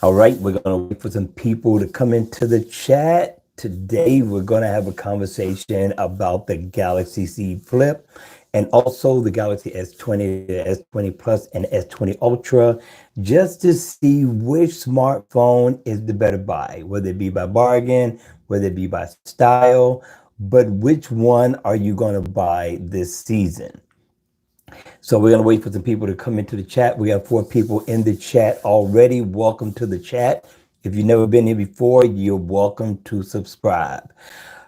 All right, we're going to wait for some people to come into the chat. Today, we're going to have a conversation about the Galaxy Z Flip and also the Galaxy S20, the S20 Plus, and S20 Ultra, just to see which smartphone is the better buy, whether it be by bargain, whether it be by style, but which one are you going to buy this season? So we're gonna wait for some people to come into the chat. We got 4 people in the chat already. Welcome to the chat. If you've never been here before, you're welcome to subscribe.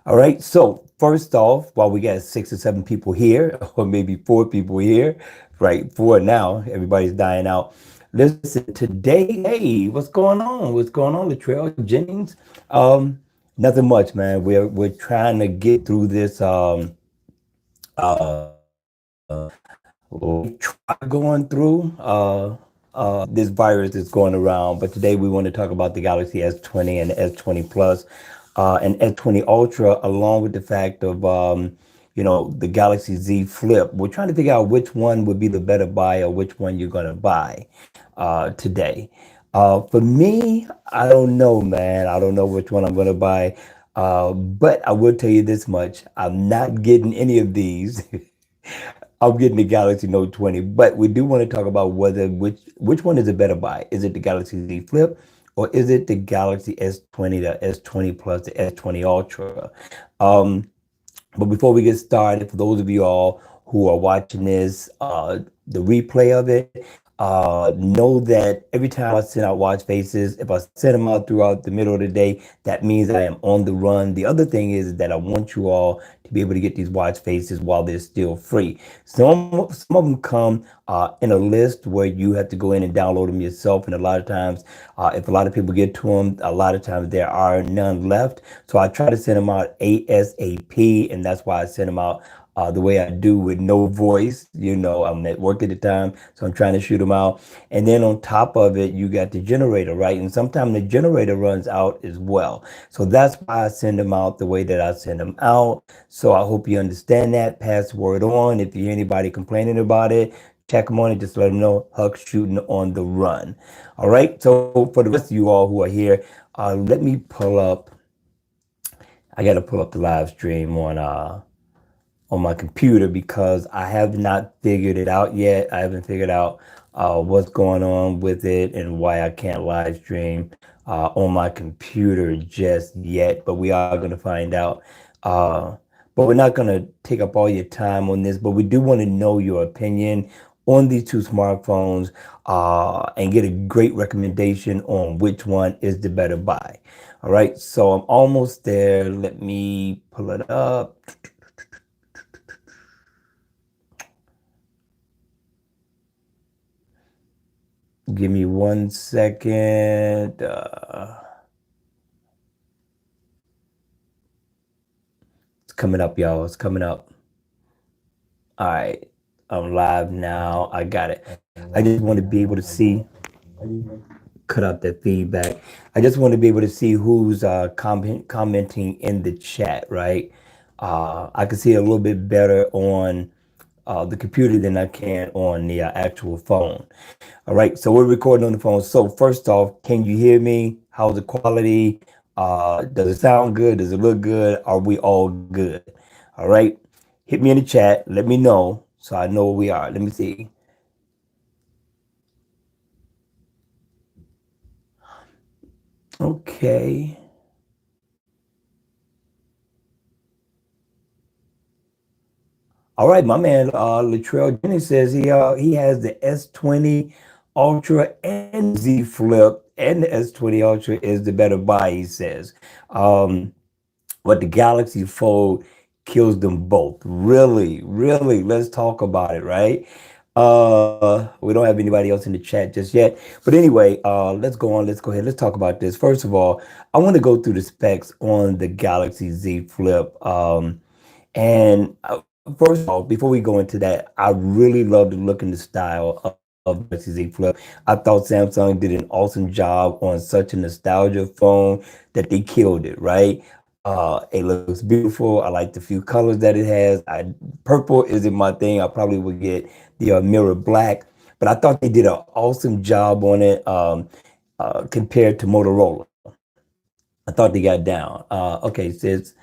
All right. So first off, while we got 6 or 7 people here, or maybe 4 people here, right? 4 now. Everybody's dying out. Listen, today, hey, what's going on? What's going on, Latrell Jennings? Nothing much, man. We're trying to get through this uh try going through this virus that's going around. But today we want to talk about the Galaxy S20 and the S20 Plus and S20 Ultra, along with the fact of the Galaxy Z Flip. We're trying to figure out which one would be the better buy or which one you're going to buy today. For me, I don't know, man. I don't know which one I'm going to buy. But I will tell you this much. I'm not getting any of these. I'm getting the Galaxy Note 20, but we do want to talk about whether which one is a better buy. Is it the Galaxy Z Flip or is it the Galaxy S20, the S20 Plus, the S20 Ultra? Um, but before we get started, for those of you all who are watching this, the replay of it, know that every time I send out watch faces, if I send them out throughout the middle of the day, that means I am on the run. The other thing is that I want you all to be able to get these watch faces while they're still free. Some of them come in a list where you have to go in and download them yourself. And a lot of times, if a lot of people get to them, a lot of times there are none left. So I try to send them out ASAP, and that's why I send them out the way I do with no voice. I'm at work at the time, so I'm trying to shoot them out. And then on top of it, you got the generator, right? And sometimes the generator runs out as well. So that's why I send them out the way that I send them out. So I hope you understand that. Pass the word on. If you hear anybody complaining about it, check them on it. Just let them know Huck's shooting on the run. All right. So for the rest of you all who are here, let me pull up. I got to pull up the live stream on my computer because I have not figured it out yet. I haven't figured out what's going on with it and why I can't live stream on my computer just yet. But we are going to find out. But we're not going to take up all your time on this, but we do want to know your opinion on these 2 smartphones and get a great recommendation on which one is the better buy. All right, so I'm almost there. Let me pull it up. Give me 1 second. It's coming up, y'all. It's coming up. All right. I'm live now. I got it. I just want to be able to see. Cut out that feedback. I just want to be able to see who's commenting in the chat, right? I can see a little bit better on the computer than I can on the actual phone. All right, so we're recording on the phone. So first off, can you hear me? How's the quality? Does it sound good? Does it look good? Are we all good? All right, hit me in the chat. Let me know so I know where we are. Let me see. Okay. All right, my man Latrell Jennings says he has the S20 Ultra and Z Flip, and the S20 Ultra is the better buy, he says. But the Galaxy Fold kills them both. Really, really. Let's talk about it, right? We don't have anybody else in the chat just yet. But anyway, let's go on. Let's go ahead. Let's talk about this. First of all, I want to go through the specs on the Galaxy Z Flip. And first of all, before we go into that, I really love the look and the style of Galaxy Z Flip. I thought Samsung did an awesome job on such a nostalgia phone that they killed it, right? It looks beautiful. I like the few colors that it has. Purple isn't my thing. I probably would get the mirror black, but I thought they did an awesome job on it. compared to Motorola. I thought they got down. Okay, says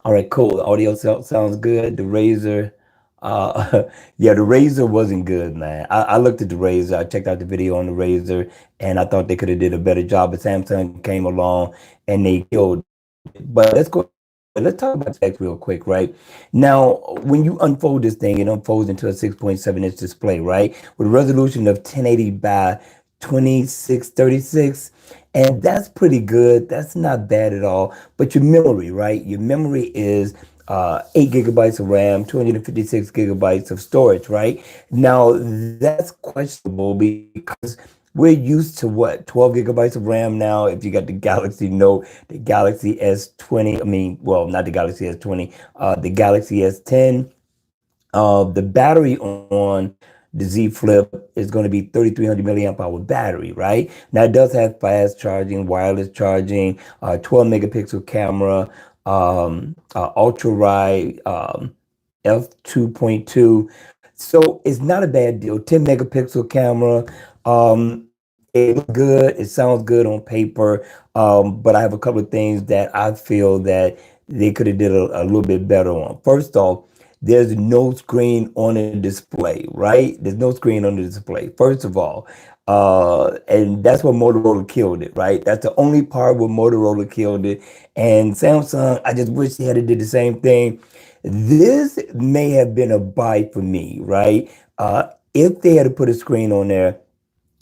all right, cool. The audio sounds good. The Razor, yeah, the Razor wasn't good, man. I looked at the Razor. I checked out the video on the Razor, and I thought they could have did a better job. But Samsung came along and they killed it. But let's talk about specs real quick, right? Now, when you unfold this thing, it unfolds into a 6.7-inch display, right? With a resolution of 1080 by 2636. And that's pretty good. That's not bad at all. But your memory, right? Your memory is 8 gigabytes of RAM, 256 gigabytes of storage, right? Now, that's questionable because we're used to what, 12 gigabytes of RAM now? If you got the Galaxy Note, the Galaxy S20, I mean, well, not the Galaxy S20, the Galaxy S10. The battery on the Z Flip is going to be 3300 milliamp hour battery, right? Now it does have fast charging, wireless charging, 12 megapixel camera, ultra wide, f2.2. So it's not a bad deal. 10 megapixel camera. It looks good. It sounds good on paper. But I have a couple of things that I feel that they could have did a little bit better on. First off, there's no screen on the display, right? There's no screen on the display, first of all. And that's what Motorola killed it, right? That's the only part where Motorola killed it. And Samsung, I just wish they had did the same thing. This may have been a buy for me, right? If they had put a screen on there,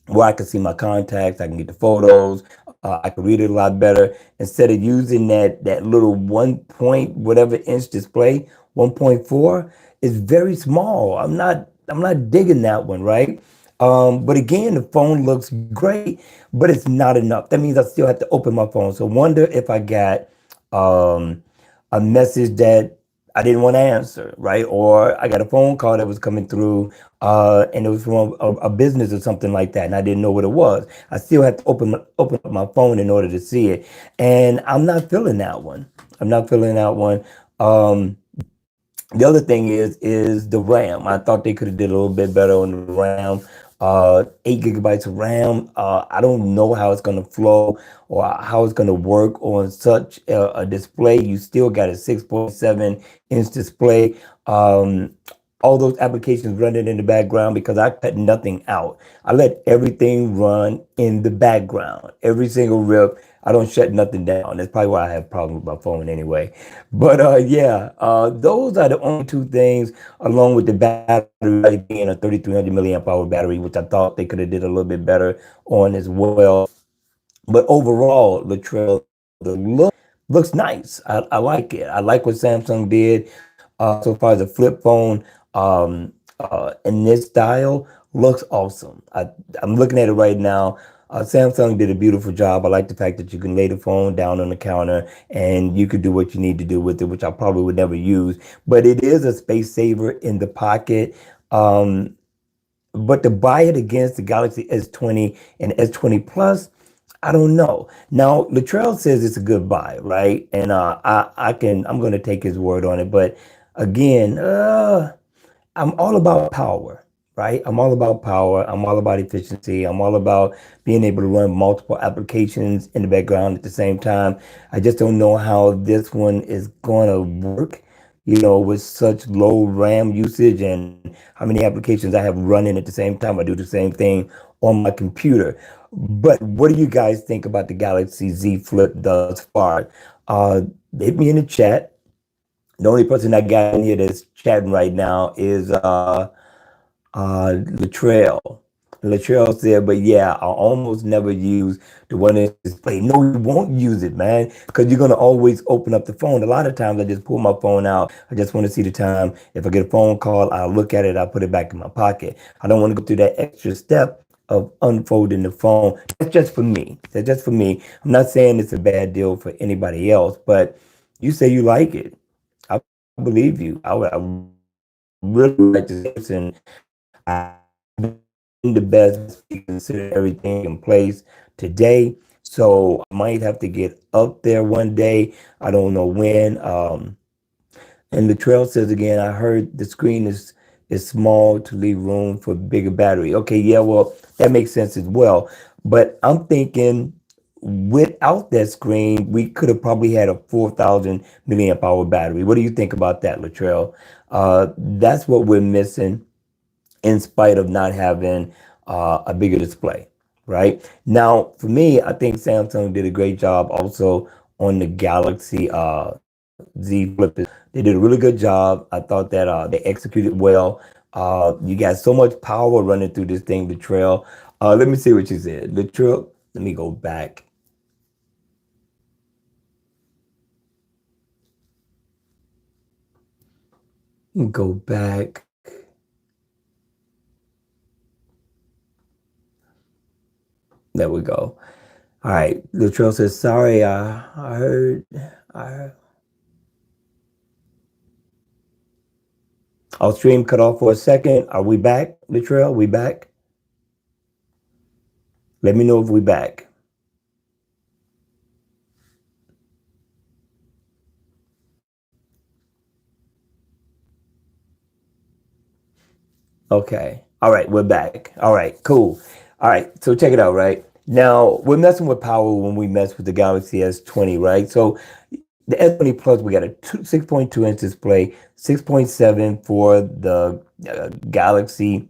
where I can see my contacts, I can get the photos, I can read it a lot better instead of using that little 1 point whatever inch display, 1.4 is very small. I'm not digging that one, right? But again, the phone looks great, but it's not enough. That means I still have to open my phone. So wonder if I got um, a message that I didn't want to answer, right? Or I got a phone call that was coming through, and it was from a business or something like that, and I didn't know what it was. I still have to open up my phone in order to see it, and I'm not feeling that one. I'm not feeling that one. Um, the other thing is the RAM. I thought they could have did a little bit better on the RAM. 8 gigabytes of RAM. I don't know how it's gonna flow or how it's gonna work on such a display. You still got a 6.7-inch display. All those applications running in the background because I cut nothing out. I let everything run in the background. Every single rip. I don't shut nothing down. That's probably why I have problems with my phone anyway. But yeah, those are the only two things, along with the battery being a 3300 milliamp hour battery, which I thought they could have did a little bit better on as well. But overall, Latrell, the looks nice. I like it. I like what Samsung did so far as a flip phone in this style looks awesome. I'm looking at it right now. Samsung did a beautiful job. I like the fact that you can lay the phone down on the counter and you could do what you need to do with it, which I probably would never use. But it is a space saver in the pocket. Um, but to buy it against the Galaxy S20 and S20 Plus, I don't know. Now, Latrell says it's a good buy, right? And I'm going to take his word on it. But again, I'm all about power, right? I'm all about power. I'm all about efficiency. I'm all about being able to run multiple applications in the background at the same time. I just don't know how this one is going to work, with such low RAM usage and how many applications I have running at the same time. I do the same thing on my computer. But what do you guys think about the Galaxy Z Flip thus far? Uh, Hit me in the chat. The only person I got in here that's chatting right now is Latrell. Latrell said, but yeah, I almost never use the one in display. No, you won't use it, man, because you're gonna always open up the phone. A lot of times I just pull my phone out. I just want to see the time. If I get a phone call, I'll look at it, I'll put it back in my pocket. I don't want to go through that extra step of unfolding the phone. That's just for me. That's just for me. I'm not saying it's a bad deal for anybody else, but you say you like it. I believe you. I really like this, and I the best consider everything in place today. So I might have to get up there one day. I don't know when. And the trail says again, I heard the screen is small to leave room for bigger battery. Okay, yeah, well, that makes sense as well. But I'm thinking without that screen, we could have probably had a 4,000 milliamp hour battery. What do you think about that, Latrell? That's what we're missing in spite of not having a bigger display, right? Now, for me, I think Samsung did a great job also on the Galaxy Z Flip. They did a really good job. I thought that they executed well. You got so much power running through this thing, the trail. Let me see what you said. The trail, let me go back. Go back. There we go. All right. Latrell says, sorry, I heard. I Our stream cut off for a second. Are we back, Latrell? We back? Let me know if we back. Okay. All right, we're back. All right, cool. All right, so check it out, right? Now, we're messing with power when we mess with the Galaxy S20, right? So the S20 Plus, we got a 6.2 inch display, 6.7 for the Galaxy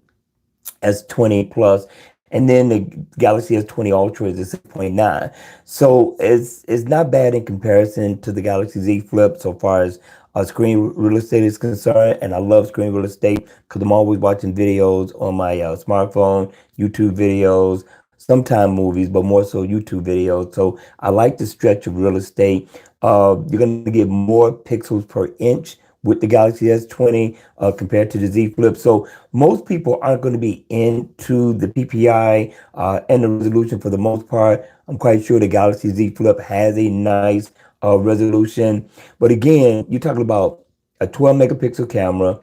S20 Plus, and then the Galaxy S20 Ultra is a 6.9. So it's not bad in comparison to the Galaxy Z Flip so far as screen real estate is concerned. And I love screen real estate because I'm always watching videos on my smartphone, YouTube videos, sometimes movies, but more so YouTube videos. So I like the stretch of real estate. You're going to get more pixels per inch with the Galaxy S20 compared to the Z Flip. So most people aren't going to be into the PPI and the resolution for the most part. I'm quite sure the Galaxy Z Flip has a nice resolution. But again, you're talking about a 12 megapixel camera.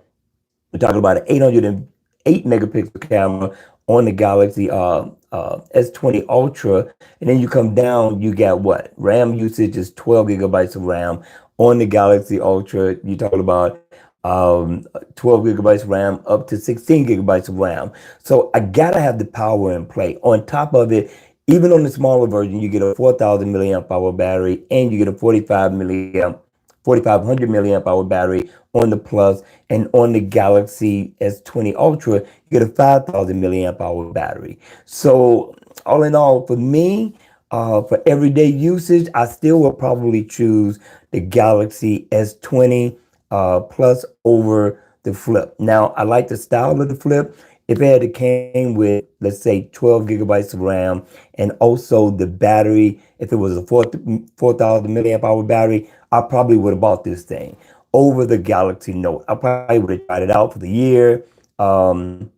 We're talking about an 808 megapixel camera on the Galaxy S20 Ultra. And then you come down, you got what? RAM usage is 12 gigabytes of RAM on the Galaxy Ultra. You're talking about 12 gigabytes of RAM up to 16 gigabytes of RAM. So I gotta have the power in play. On top of it, even on the smaller version, you get a 4,000 milliamp hour battery and you get a 4,500 milliamp hour battery on the Plus, and on the Galaxy S20 Ultra, you get a 5,000 milliamp hour battery. So all in all, for me, for everyday usage, I still will probably choose the Galaxy S20 Plus over the Flip. Now, I like the style of the Flip. If it had came with, let's say, 12 gigabytes of RAM, and also the battery, if it was a 4,000 milliamp hour battery, I probably would have bought this thing over the Galaxy Note. I probably would have tried it out for the year. And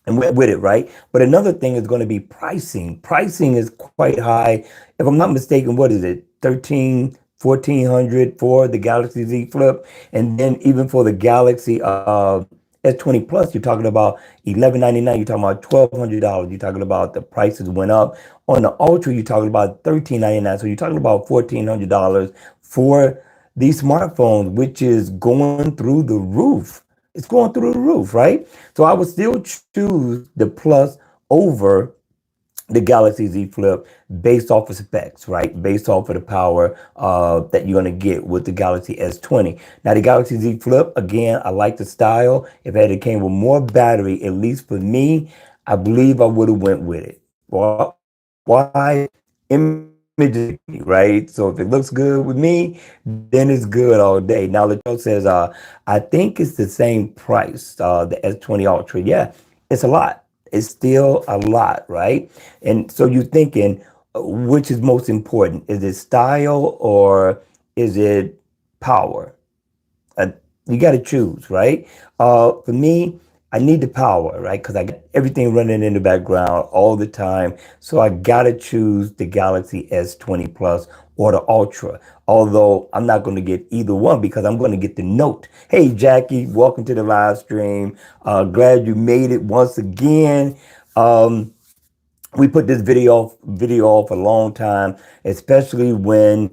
went with it, right? But another thing is going to be pricing. Pricing is quite high. If I'm not mistaken, what is it? 13, 1400 for the Galaxy Z Flip. And then even for the Galaxy S20 Plus, you're talking about 1199. You're talking about $1,200. You're talking about the prices went up. On the Ultra, you're talking about 1399. So you're talking about $1,400 for these smartphones, which is going through the roof. It's going through the roof, right? So I would still choose the Plus over the Galaxy Z Flip based off of specs, right? Based off of the power that you're going to get with the Galaxy S20. Now, the Galaxy Z Flip, again, I like the style. If it had came with more battery, at least for me, I believe I would have went with it. Why? Images, right? So if it looks good with me, then it's good all day. Now, Latrell says, I think it's the same price, the S20 Ultra. Yeah, it's a lot. It's still a lot, right? And so you're thinking, which is most important? Is it style or is it power? uh, you got to choose, right? For me, I need the power, right? Because I got everything running in the background all the time. So I got to choose the Galaxy S20 Plus or the Ultra. Although I'm not going to get either one because I'm going to get the Note. Hey, Jackie, welcome to the live stream. Glad you made it once again. Um, we put this video off a long time, especially when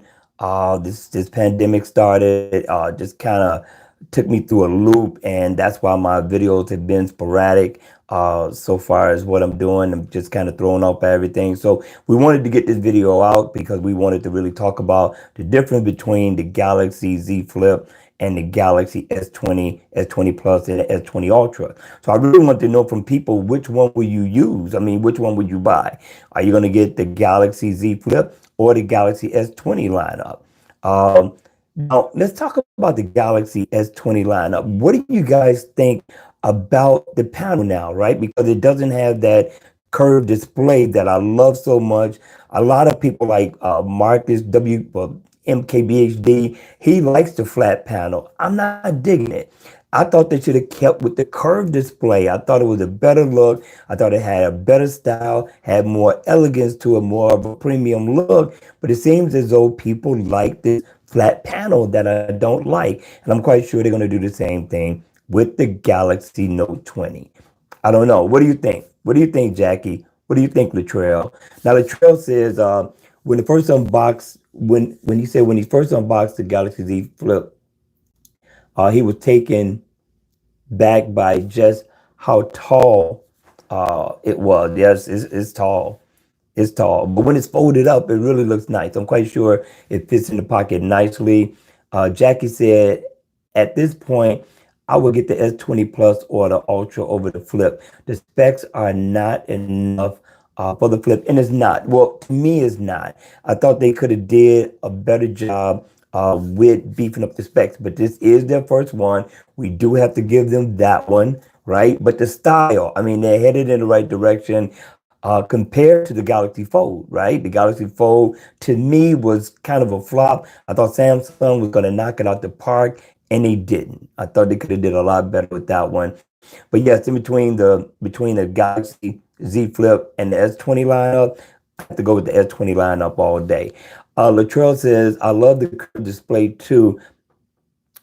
this pandemic started. Just kind of took me through a loop, and that's why my videos have been sporadic so far as what I'm doing. I'm just kind of throwing up everything. So we wanted to get this video out because we wanted to really talk about the difference between the Galaxy Z Flip and the Galaxy S20, S20 Plus, and the S20 Ultra. So I really want to know from people, which one will you use? I mean, which one would you buy? Are you going to get the Galaxy Z Flip or the Galaxy S20 lineup? Now, let's talk about the Galaxy S20 lineup. What do you guys think about the panel now, right? Because it doesn't have that curved display that I love so much. A lot of people like Marcus MKBHD, he likes the flat panel. I'm not digging it. I thought they should have kept with the curved display. I thought it was a better look. I thought it had a better style, had more elegance to it, more of a premium look. But it seems as though people like this flat panel that I don't like. And I'm quite sure they're going to do the same thing with the Galaxy Note 20. I don't know. What do you think? What do you think, Jackie? What do you think, Latrell? Now, Latrell says when he first unboxed the Galaxy Z Flip, he was taken back by just how tall it was. Yes, it's tall. It's tall, but when it's folded up, it really looks nice. I'm quite sure it fits in the pocket nicely. Jackie said, at this point, I would get the S20 Plus or the Ultra over the Flip. The specs are not enough for the Flip, and it's not. Well, to me, it's not. I thought they could have did a better job with beefing up the specs, but this is their first one. We do have to give them that one, right? But the style, I mean, they're headed in the right direction compared to the Galaxy Fold, right? The Galaxy Fold to me was kind of a flop. I thought Samsung was going to knock it out the park, and they didn't. I thought they could have did a lot better with that one. But yes, in between the Galaxy Z Flip and the S20 lineup, I have to go with the S20 lineup all day. Latrell says, I love the curved display too.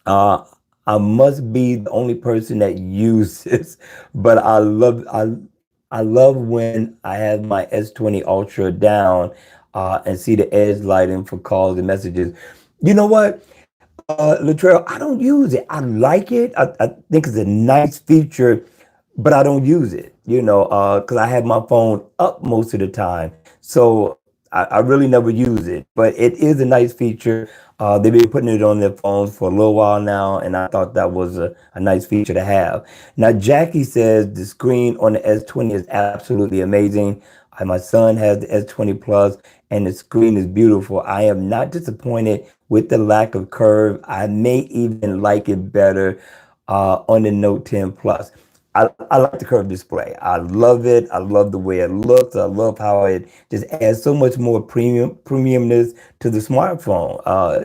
Uh, I must be the only person that uses, but I love when I have my S20 Ultra down and see the edge lighting for calls and messages. You know what? Latrell, I don't use it. I like it. I think it's a nice feature, but I don't use it, because I have my phone up most of the time. So I really never use it, but it is a nice feature. They've been putting it on their phones for a little while now, and I thought that was a nice feature to have. Now, Jackie says the screen on the S20 is absolutely amazing. My son has the S20 Plus, and the screen is beautiful. I am not disappointed with the lack of curve. I may even like it better on the Note 10 Plus. I like the curved display. I love it. I love the way it looks. I love how it just adds so much more premiumness to the smartphone.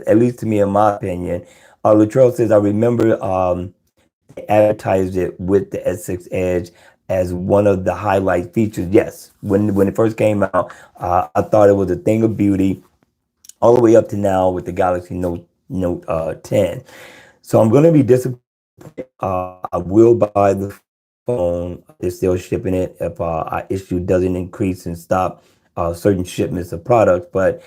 At least to me, in my opinion. Latrell says, I remember they advertised it with the S6 Edge as one of the highlight features. Yes, when it first came out, I thought it was a thing of beauty, all the way up to now with the Galaxy Note 10. So I'm going to be disappointed. I will buy the phone. They're still shipping it if our issue doesn't increase and stop certain shipments of products. But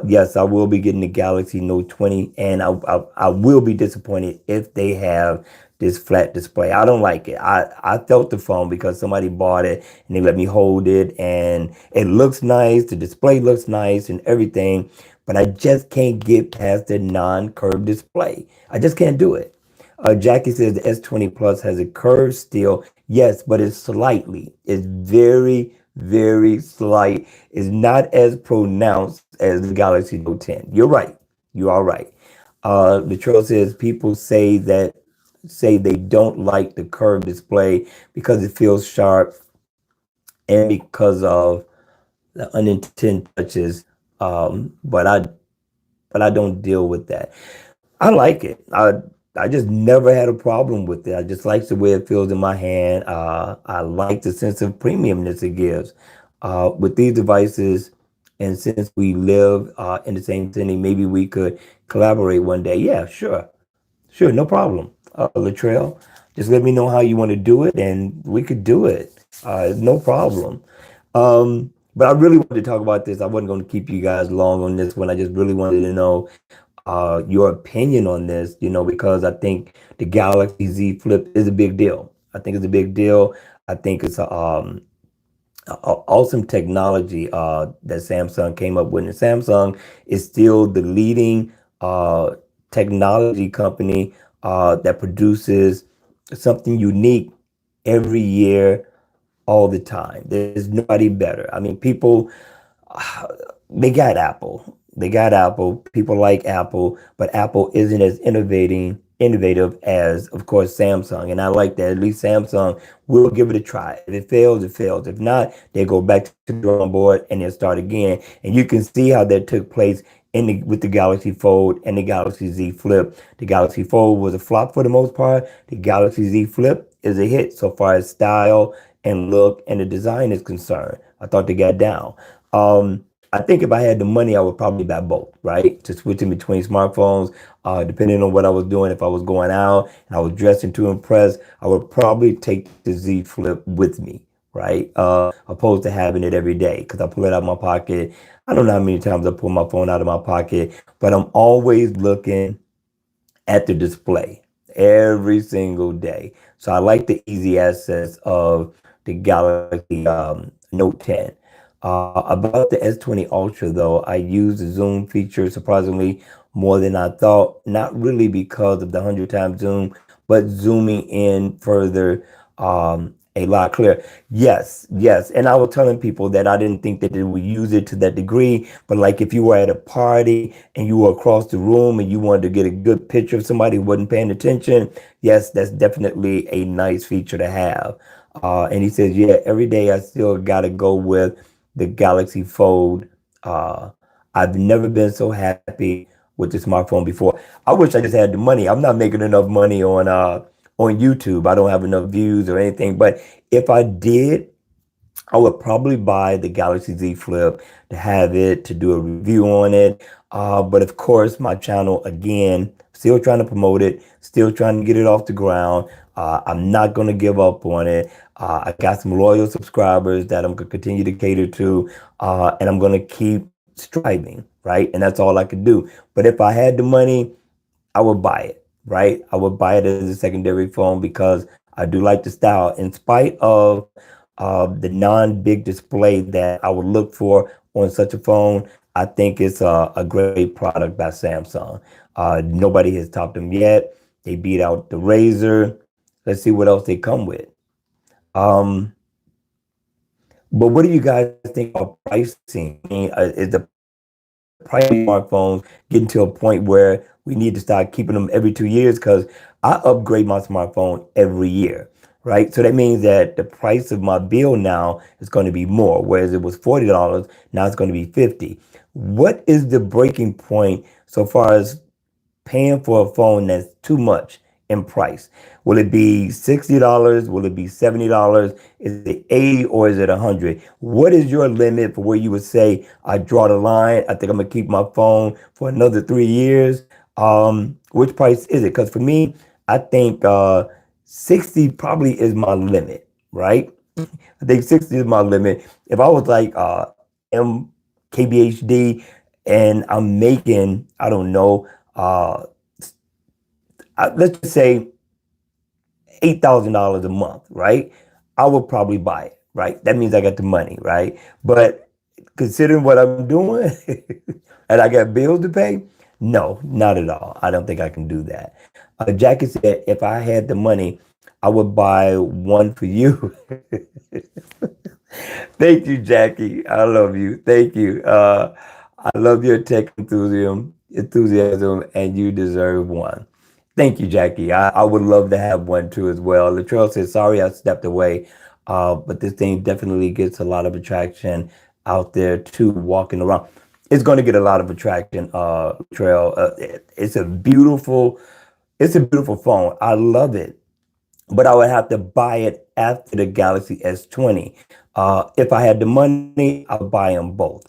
yes, I will be getting the Galaxy Note 20, and I will be disappointed if they have this flat display. I don't like it. I felt the phone because somebody bought it and they let me hold it, and it looks nice. The display looks nice and everything, but I just can't get past the non-curved display. I just can't do it. Jackie says the S20 Plus has a curve still. Yes, but it's slightly. It's very, very slight. It's not as pronounced as the Galaxy Note 10. You're right. You are right. The trail says people say they don't like the curved display because it feels sharp and because of the unintended touches. But I don't deal with that. I like it. I just never had a problem with it. I just like the way it feels in my hand. I like the sense of premiumness it gives. With these devices, and since we live in the same city, maybe we could collaborate one day. Yeah, sure. Sure, no problem. Latrell, just let me know how you want to do it, and we could do it. No problem. But I really wanted to talk about this. I wasn't going to keep you guys long on this one. I just really wanted to know your opinion on this, because I think the Galaxy Z Flip is a big deal. I think it's a big deal. I think it's awesome technology that Samsung came up with. And Samsung is still the leading uh, technology company that produces something unique every year, all the time. There's nobody better. I mean, people they got Apple. They got Apple. People like Apple, but Apple isn't as innovative as, of course, Samsung. And I like that. At least Samsung will give it a try. If it fails, it fails. If not, they go back to the drawing board and they'll start again. And you can see how that took place with the Galaxy Fold and the Galaxy Z Flip. The Galaxy Fold was a flop for the most part. The Galaxy Z Flip is a hit so far as style and look and the design is concerned. I thought they got down. I think if I had the money, I would probably buy both, right? To switch in between smartphones, depending on what I was doing. If I was going out and I was dressing to impress, I would probably take the Z Flip with me, right? Opposed to having it every day because I pull it out of my pocket. I don't know how many times I pull my phone out of my pocket, but I'm always looking at the display every single day. So I like the easy access of the Galaxy Note 10. About the S20 Ultra, though, I use the zoom feature surprisingly more than I thought. Not really because of the 100 times zoom, but zooming in further, a lot clearer. Yes, yes. And I was telling people that I didn't think that they would use it to that degree. But like if you were at a party and you were across the room and you wanted to get a good picture of somebody who wasn't paying attention, yes, that's definitely a nice feature to have. And he says, yeah, every day I still got to go with the Galaxy Fold. Uh, I've never been so happy with the smartphone before. I wish I just had the money. I'm not making enough money on YouTube. I don't have enough views or anything. But if I did, I would probably buy the Galaxy Z Flip to have it, to do a review on it. But of course, my channel, again, still trying to promote it, still trying to get it off the ground. I'm not going to give up on it. I got some loyal subscribers that I'm going to continue to cater to, and I'm going to keep striving, right? And that's all I could do. But if I had the money, I would buy it, right? I would buy it as a secondary phone because I do like the style. In spite of the non-big display that I would look for on such a phone, I think it's a great product by Samsung. Nobody has topped them yet. They beat out the Razor. Let's see what else they come with. Um, but what do you guys think about pricing? I mean, is the price of smartphones getting to a point where we need to start keeping them every 2 years? Because I upgrade my smartphone every year, right? So that means that the price of my bill now is going to be more, whereas it was $40, now it's going to be 50. What is the breaking point so far as paying for a phone that's too much in price? Will it be $60? Will it be $70? Is it 80 or is it 100? What is your limit for where you would say, I draw the line? I think I'm gonna keep my phone for another 3 years. Which price is it? Because for me, I think 60 probably is my limit, right? I think 60 is my limit. If I was like MKBHD and I'm making, I don't know, let's just say $8,000 a month, right? I would probably buy it, right? That means I got the money, right? But considering what I'm doing and I got bills to pay, no, not at all. I don't think I can do that. Jackie said if I had the money, I would buy one for you. Thank you, Jackie. I love you. Thank you. I love your tech enthusiasm, and you deserve one. Thank you, Jackie. I would love to have one too as well. Latrell says, sorry I stepped away, but this thing definitely gets a lot of attraction out there too, walking around. It's going to get a lot of attraction, Latrell. It's a beautiful phone. I love it, but I would have to buy it after the Galaxy S20. If I had the money, I would buy them both.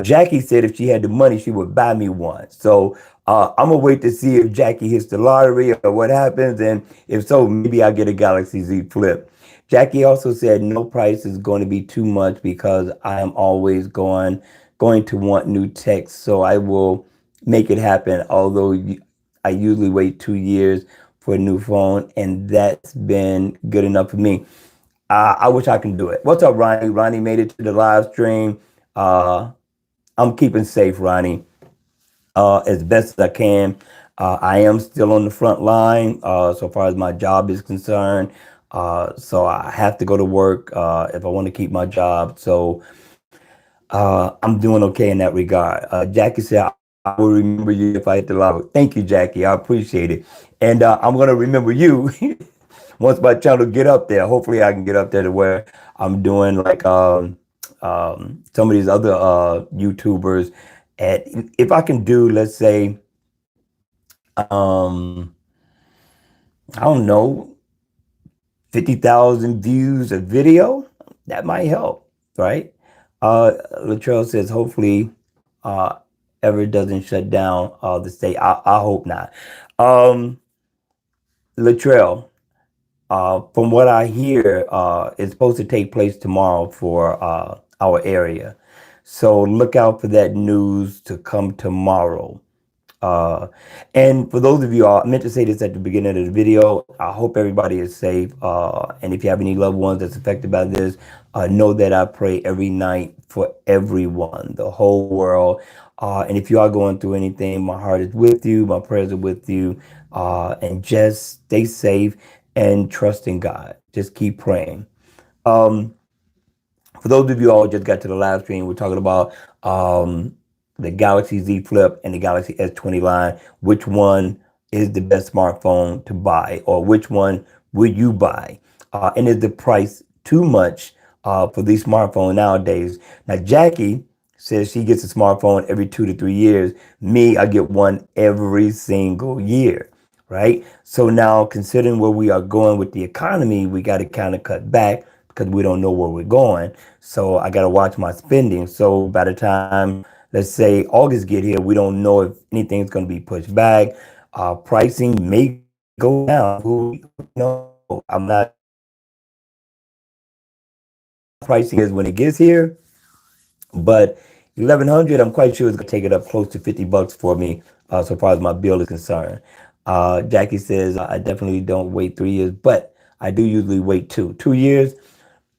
Jackie said if she had the money, she would buy me one. So I'm gonna wait to see if Jackie hits the lottery or what happens, and if so, maybe I get a Galaxy Z Flip. Jackie also said no price is going to be too much because I am always going to want new tech, so I will make it happen. Although I usually wait 2 years for a new phone, and that's been good enough for me. I wish I can do it. What's up, Ronnie? Ronnie made it to the live stream. Uh, I'm keeping safe, Ronnie, as best as I can. I am still on the front line so far as my job is concerned. So I have to go to work if I want to keep my job. So I'm doing okay in that regard. Jackie said, I will remember you if I hit the lotto. Thank you, Jackie. I appreciate it. And I'm going to remember you once my channel get up there. Hopefully I can get up there to where I'm doing like some of these other YouTubers. And if I can do, let's say, um, I don't know, 50,000 views a video, that might help, right? Latrell says, hopefully, uh, ever doesn't shut down the state. I hope not. Um, Latrell, from what I hear, it's supposed to take place tomorrow for our area. So look out for that news to come tomorrow. Uh, and for those of you, I meant to say this at the beginning of the video. I hope everybody is safe. And if you have any loved ones that's affected by this, know that I pray every night for everyone, the whole world. And if you are going through anything, my heart is with you. My prayers are with you. And just stay safe and trust in God. Just keep praying. Um, for those of you all who just got to the live stream, we're talking about the Galaxy Z Flip and the Galaxy S20 line. Which one is the best smartphone to buy, or which one would you buy? And is the price too much for these smartphones nowadays? Now, Jackie says she gets a smartphone every 2 to 3 years. Me, I get one every single year, right? So now, considering where we are going with the economy, we got to kind of cut back because we don't know where we're going. So I got to watch my spending. So by the time, let's say August get here, we don't know if anything's going to be pushed back. Pricing may go down. Who knows? I'm not pricing is when it gets here, but 1100, I'm quite sure it's going to take it up close to $50 for me, so far as my bill is concerned. Jackie says, I definitely don't wait 3 years, but I do usually wait 2 years.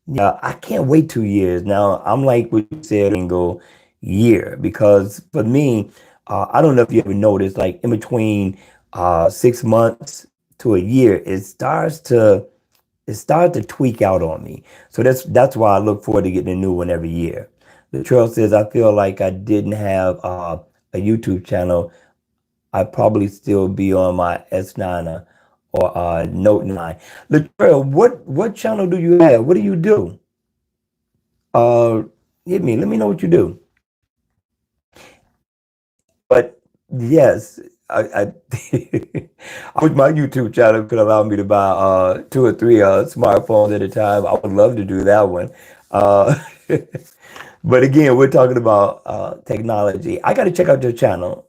Yeah, I can't wait 2 years. Now, I'm like what you said, single year, because for me, I don't know if you ever noticed, like in between 6 months to a year, it starts to tweak out on me. So that's why I look forward to getting a new one every year. The trail says, I feel like I didn't have a YouTube channel. I'd probably still be on my S9 or Note 9. Latrell, what channel do you have? What do you do? Uh, Let me know what you do. But yes, I I wish my YouTube channel could allow me to buy 2 or 3 smartphones at a time. I would love to do that one. Uh, but again, we're talking about technology. I got to check out your channel.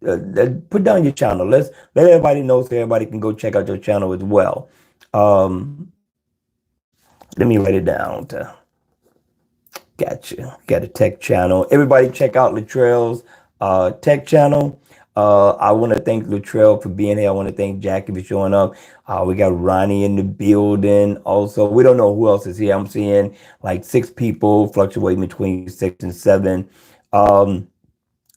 Put down your channel. Let everybody know so everybody can go check out your channel as well. Um, Let me write it down. Gotcha. Got a tech channel. Everybody check out Latrell's tech channel. I want to thank Latrell for being here. I want to thank Jackie for showing up. We got Ronnie in the building. Also, we don't know who else is here. I'm seeing like 6 people fluctuating between 6 and 7. Um,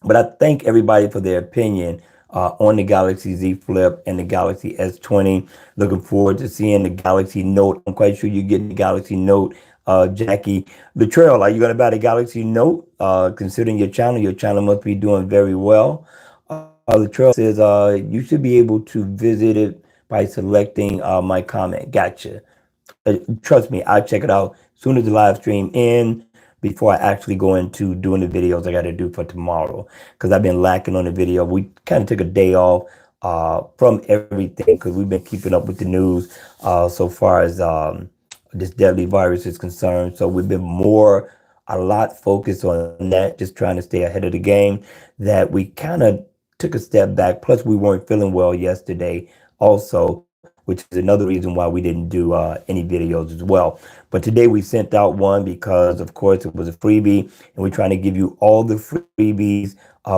but I thank everybody for their opinion on the Galaxy Z Flip and the Galaxy S20. Looking forward to seeing the Galaxy Note. I'm quite sure you're getting the Galaxy Note, Jackie. Latrell, are you going to buy the Galaxy Note? Considering your channel must be doing very well. Latrell says you should be able to visit it by selecting my comment. Gotcha. Trust me, I'll check it out as soon as the live stream ends before I actually go into doing the videos I got to do for tomorrow, because I've been lacking on the video. We kind of took a day off from everything because we've been keeping up with the news so far as this deadly virus is concerned. So we've been a lot focused on that, just trying to stay ahead of the game, that we kind of took a step back. Plus, we weren't feeling well yesterday also, which is another reason why we didn't do any videos as well. But today we sent out one because, of course, it was a freebie, and we're trying to give you all the freebies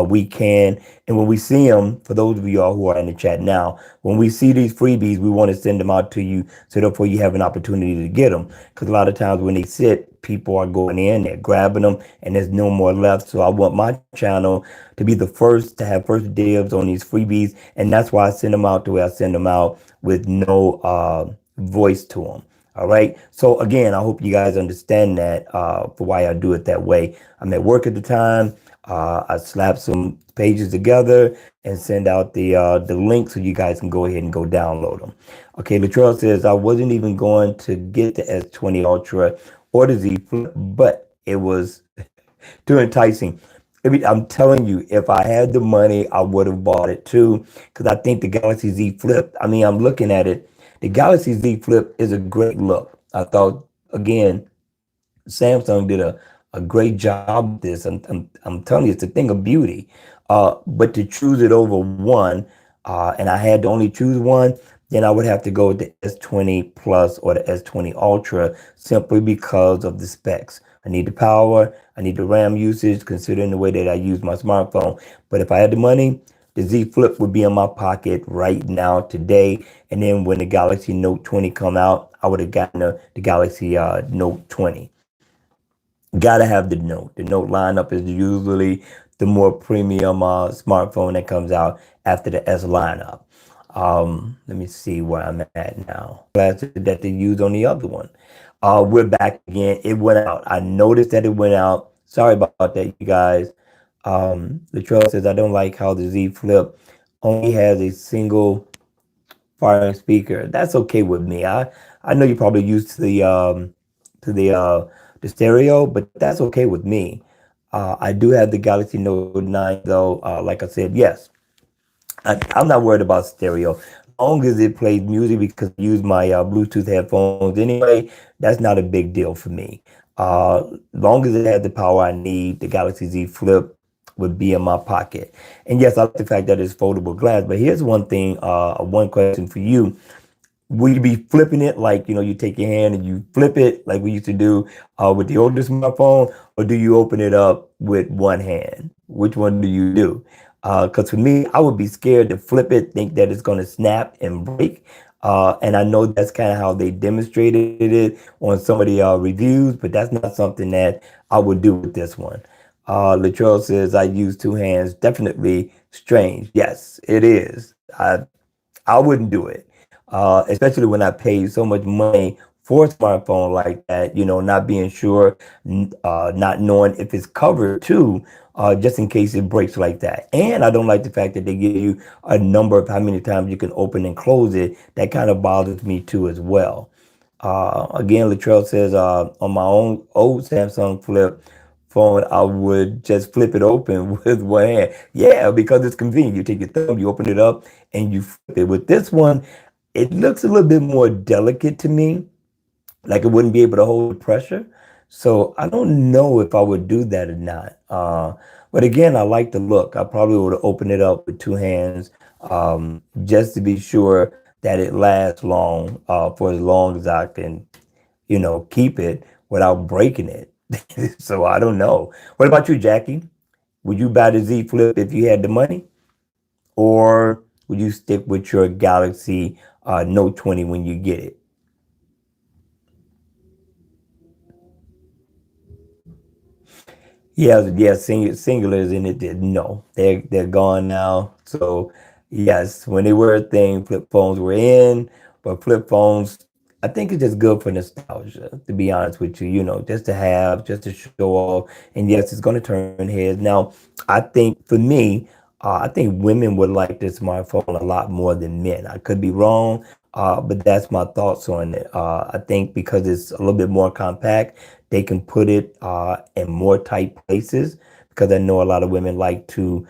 we can. And when we see them, for those of y'all who are in the chat now, when we see these freebies, we want to send them out to you so therefore you have an opportunity to get them. Because a lot of times when they sit, people are going in, they're grabbing them, and there's no more left. So I want my channel to be the first to have first dibs on these freebies. And that's why I send them out the way I send them out with no voice to them. All right. So again, I hope you guys understand that for why I do it that way. I'm at work at the time. I slap some pages together and send out the link so you guys can go ahead and go download them. Okay, Latrell says I wasn't even going to get the S20 Ultra or the Z Flip, but it was too enticing. I mean, I'm telling you, if I had the money, I would have bought it too. Because I think the Galaxy Z Flip, I mean, I'm looking at it. The Galaxy Z Flip is a great look. I thought, again, Samsung did a great job with this. I'm telling you, it's a thing of beauty. But to choose it over one, and I had to only choose one, then I would have to go with the S20 Plus or the S20 Ultra simply because of the specs. I need the power, I need the RAM usage, considering the way that I use my smartphone. But if I had the money, the Z Flip would be in my pocket right now today. And then when the Galaxy Note 20 come out, I would have gotten the Galaxy Note 20. Gotta have the Note. The Note lineup is usually the more premium smartphone that comes out after the S lineup. Let me see where I'm at now. Glasses that they use on the other one. We're back again. It went out. I noticed that it went out. Sorry about that, you guys. Latrell says I don't like how the Z Flip only has a single firing speaker. That's okay with me. I know you're probably used to the stereo, but that's okay with me. I do have the Galaxy Note 9 though. Like I said, yes, I'm not worried about stereo. Long as it plays music because I use my Bluetooth headphones anyway, that's not a big deal for me. Long as it has the power I need, the Galaxy Z Flip would be in my pocket. And yes, I like the fact that it's foldable glass. But here's one thing, one question for you. Will you be flipping it like, you take your hand and you flip it like we used to do with the older smartphone, or do you open it up with one hand? Which one do you do? Because for me, I would be scared to flip it, think that it's going to snap and break. And I know that's kind of how they demonstrated it on some of the reviews, but that's not something that I would do with this one. Latrell says I use two hands. Definitely strange. Yes, it is. I wouldn't do it, especially when I paid so much money for a smartphone like that. Not being sure, not knowing if it's covered too, just in case it breaks like that. And I don't like the fact that they give you a number of how many times you can open and close it. That kind of bothers me too as well. Again, Latrell says on my own old Samsung Flip phone, I would just flip it open with one hand. Yeah, because it's convenient. You take your thumb, you open it up, and you flip it. With this one, it looks a little bit more delicate to me, like it wouldn't be able to hold the pressure. So I don't know if I would do that or not. But again, I like the look. I probably would open it up with two hands just to be sure that it lasts for as long as I can, keep it without breaking it. So I don't know. What about you, Jackie? Would you buy the Z Flip if you had the money, or would you stick with your Galaxy Note 20 when you get it? Yeah, yeah, singulars in it. No, they're gone now. So yes, when they were a thing, flip phones were in, but flip phones, I think it's just good for nostalgia, to be honest with you, just to have, just to show off. And yes, it's going to turn heads. Now, I think for me, I think women would like this smartphone a lot more than men. I could be wrong, but that's my thoughts on it. I think because it's a little bit more compact, they can put it in more tight places, because I know a lot of women like to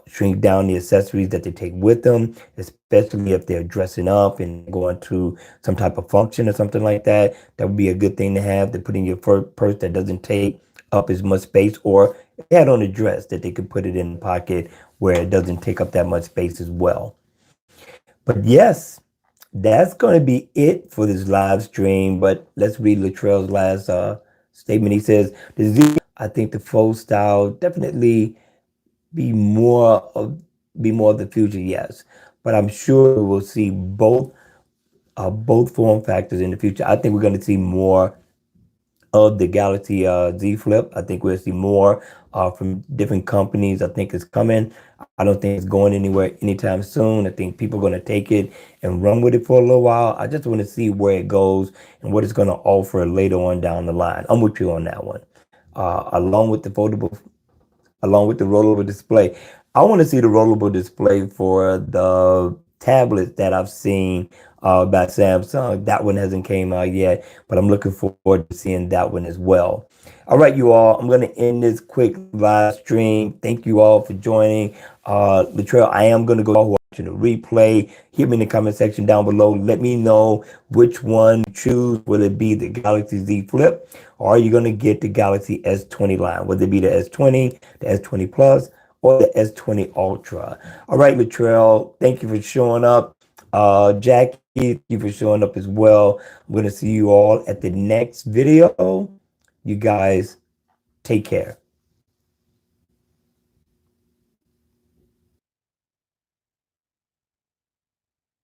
shrink down the accessories that they take with them, especially if they're dressing up and going to some type of function or something like that. That would be a good thing to have, to put in your purse that doesn't take up as much space, or if they had on a dress that they could put it in the pocket where it doesn't take up that much space as well. But yes, that's going to be it for this live stream. But let's read Latrell's last statement. He says, I think the faux style definitely be more of be more of the future, yes. But I'm sure we will see both form factors in the future. I think we're going to see more of the Galaxy Z Flip. I think we'll see more from different companies. I think it's coming. I don't think it's going anywhere anytime soon. I think people are going to take it and run with it for a little while. I just want to see where it goes and what it's going to offer later on down the line. I'm with you on that one. Along with the foldable along with the rollable display. I want to see the rollable display for the tablets that I've seen by Samsung. That one hasn't came out yet, but I'm looking forward to seeing that one as well. All right, you all, I'm going to end this quick live stream. Thank you all for joining. Latrell, I am going to go watching the replay. Hit me in the comment section down below. Let me know which one you choose. Will it be the Galaxy Z Flip, or are you going to get the Galaxy S20 line? Whether it be the S20, the S20 Plus, or the S20 Ultra. All right, Latrell, thank you for showing up. Jackie, thank you for showing up as well. I'm going to see you all at the next video. You guys take care.